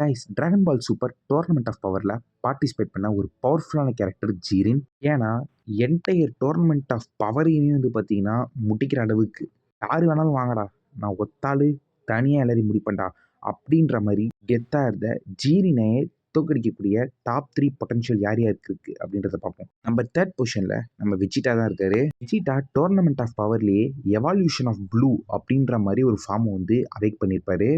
Guys dragon ball super tournament of பவரில் participate பண்ண ஒரு பவர்ஃபுல்லான கேரக்டர் ஜீரின். ஏன்னா என்டையர் டோர்னமெண்ட் ஆஃப் பவரையுமே பார்த்தீங்கன்னா முடிக்கிற அளவுக்கு யார் வேணாலும் வாங்கடா, நான் ஒத்தாளு தனியாக எல்லாரையும் முடிப்பேன்டா அப்படின்ற மாதிரி கெத்தாக இருந்த ஜீரினை தோக்கடிக்கக்கூடிய டாப் 3 பொட்டன்ஷியல் யார் யாருக்கு இருக்கு அப்படின்றத பார்ப்போம். நம்ம தேர்ட் பொசிஷனில் நம்ம விஜிட்டா தான் இருக்காரு. விஜிட்டா டோர்னமெண்ட் ஆஃப் பவர்லேயே எவால்யூஷன் ஆஃப் ப்ளூ அப்படின்ற மாதிரி ஒரு ஃபார்மை அவேக் பண்ணியிருப்பாரு.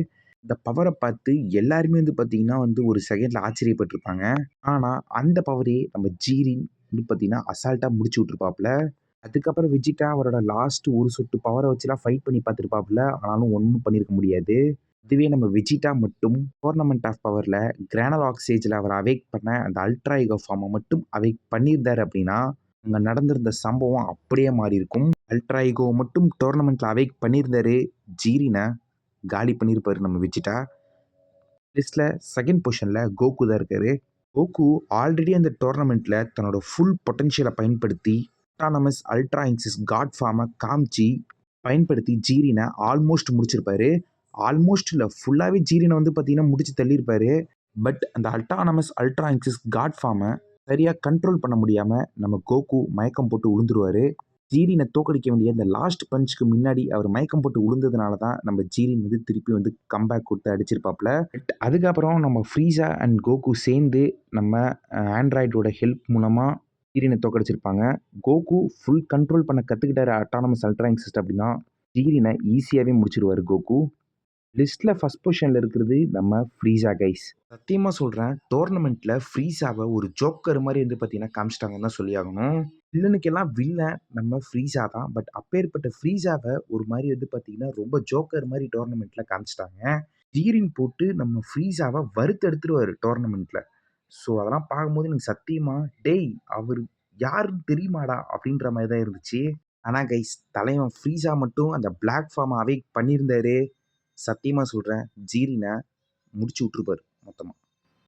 இந்த பவரை பார்த்து எல்லாருமே பார்த்தீங்கன்னா ஒரு செகண்டில் ஆச்சரியப்பட்டிருப்பாங்க. ஆனால் அந்த பவரே நம்ம ஜீரின் பார்த்தீங்கன்னா அசால்ட்டாக முடிச்சு விட்ருப்பாப்புல. அதுக்கப்புறம் விஜிட்டா அவரோட லாஸ்ட் ஒரு சொட்டு பவரை வச்சுலாம் ஃபைட் பண்ணி பார்த்துருப்பாப்புல. ஆனாலும் ஒன்றும் பண்ணியிருக்க முடியாது. இதுவே நம்ம விஜிட்டா மட்டும் டோர்னமெண்ட் ஆஃப் பவரில் கிரானல் ஆக்சேஜில் அவர் அவேக் பண்ண அந்த அல்ட்ரா ஈகோ ஃபார்மை மட்டும் அவேக் பண்ணியிருந்தார் அப்படின்னா அங்கே நடந்திருந்த சம்பவம் அப்படியே மாறி இருக்கும். அல்ட்ரா ஈகோ மட்டும் டோர்னமெண்ட்டில் அவேக் பண்ணியிருந்தாரு, ஜீரினை காலி பண்ணியிருப்பாரு நம்ம விஜிட்டா. லிஸ்ட்டில் செகண்ட் பொசிஷனில் கோகு தான் இருக்காரு. கோகு ஆல்ரெடி அந்த டோர்னமெண்ட்டில் தன்னோட ஃபுல் பொட்டன்ஷியலை பயன்படுத்தி அட்டானமஸ் அல்ட்ரா இன்சிஸ் காட் ஃபார்மை காமிச்சு பயன்படுத்தி ஜீரினை ஆல்மோஸ்ட் முடிச்சிருப்பாரு. ஆல்மோஸ்ட் இல்லை, ஃபுல்லாகவே ஜீரினை பார்த்தீங்கன்னா முடிச்சு தள்ளியிருப்பாரு. பட் அந்த அட்டானமஸ் அல்ட்ரா இன்சிஸ் காட் ஃபார்மை சரியாக கண்ட்ரோல் பண்ண முடியாமல் நம்ம கோகு மயக்கம் போட்டு விழுந்துருவார். ஜீரினை தோக்கடிக்க வேண்டிய அந்த லாஸ்ட் பஞ்சுக்கு முன்னாடி அவர் மயக்கம் போட்டு விழுந்ததுனால தான் நம்ம ஜீரின் திருப்பி கம்பேக் கொடுத்து அடிச்சிருப்பாப்புல. பட் அதுக்கப்புறம் நம்ம ஃப்ரீஸா அண்ட் கோகு சேர்ந்து நம்ம ஆண்ட்ராய்டோட ஹெல்ப் மூலமாக ஜீரினை தோக்கடிச்சிருப்பாங்க. கோகு ஃபுல் கண்ட்ரோல் பண்ண கற்றுக்கிட்டாரு அட்டானமஸ் அல்ட்ரா இன்சிஸ் அப்படின்னா ஜீரினை ஈஸியாகவே முடிச்சிருவார் கோகு. லிஸ்ட்டில் ஃபஸ்ட் பொசிஷனில் இருக்கிறது நம்ம ஃப்ரீஸா கைஸ். சத்தியமாக சொல்கிறேன், டோர்னமெண்ட்டில் ஃப்ரீஸாவை ஒரு ஜோக்கர் மாதிரி பார்த்தீங்கன்னா காமிச்சிட்டாங்கன்னு தான் சொல்லி ஆகணும். வில்லனுக்கெல்லாம் வில்லன் நம்ம ஃப்ரீஸா தான். பட் அப்பேற்பட்ட ஃப்ரீஸாவை ஒரு மாதிரி பார்த்தீங்கன்னா ரொம்ப ஜோக்கர் மாதிரி டோர்னமெண்ட்டில் காமிச்சிட்டாங்க. ஜீரின் போட்டு நம்ம ஃப்ரீஸாவை வறுத்து எடுத்துருவார் டோர்னமெண்ட்டில். ஸோ அதெல்லாம் பார்க்கும்போது எனக்கு சத்தியமாக டேய் அவர் யாருன்னு தெரியுமாடா அப்படின்ற மாதிரி தான் இருந்துச்சு. ஆனால் கைஸ் தலைவன் ஃப்ரீஸா மட்டும் அந்த பிளாக் ஃபார்மை அவேக் பண்ணியிருந்தாரு. சத்தியமாக சொல்கிறேன், ஜீரினை முடிச்சு விட்ருப்பார் மொத்தமாக.